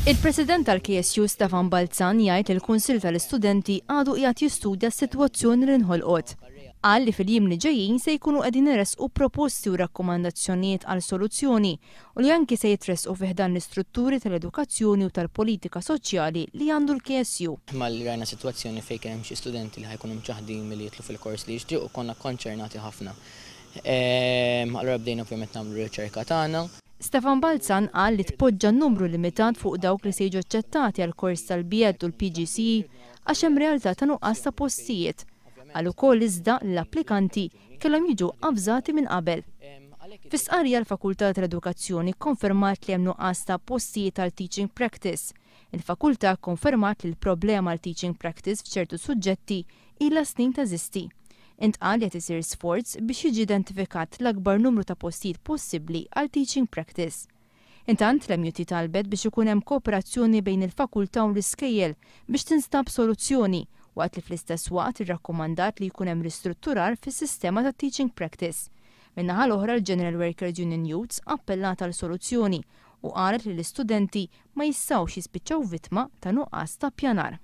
Il-President tal-KSU Stefan Balzan jgħid il-Kunsill tal-Istudenti għadu qiegħed jistudja s-sitwazzjoni li nħolqot. Qal li fil-jiem li ġejjin se jkunu qegħdin iresqu proposti u rakkomandazzjonijiet għal soluzzjoni u li anki se jitresqu fih dan l-istrutturi tal-edukazzjoni u tal-politika soċjali li għandu l-KSU. Malli rajna sitwazzjoni fejn kien hemm xi studenti li ħajkunu mċaħdin milli jitlu fil-kors li jixtiequ konna konċernati ħafna. Allura bdejna ovvjament nagħmlu riċerka tagħna. Stefan Balzan qal li tpoġġa n-numru limitat fuq dawk li se jiġu aċċettati għal kors tal-BEd u l-PGCE għax hemm realtà ta' nuqqas ta' postijiet. Qal ukoll iżda l-applikanti kellhom jiġu avżati minn qabel. Fi stqarrija l-Fakultà tal-Edukazzjoni konfermat li hemm nuqqas ta' postijiet għal teaching practice. Il-fakultà konfermat li l-problema għal teaching practice f'ċertu suġġetti ilha snin teżisti. Intqal li qed isir sforz biex jiġi identifikat l-akbar numru ta' postijiet possibbli għal teaching practice. Intant l-MUT talbet biex ikun hemm kooperazzjoni bejn il-fakultà u l-iskejjel biex tinstab soluzzjoni waqt li fl-istess waqt irrakkomandat li jkun hemm ristrutturar fis-sistema ta' teaching practice. Min-naħa l-oħra l-General Workers Union Youths appellat għal soluzzjoni u qalet li l-istudenti ma jistgħux jispiċċaw vittma ta' nuqqas ta' ppjanar.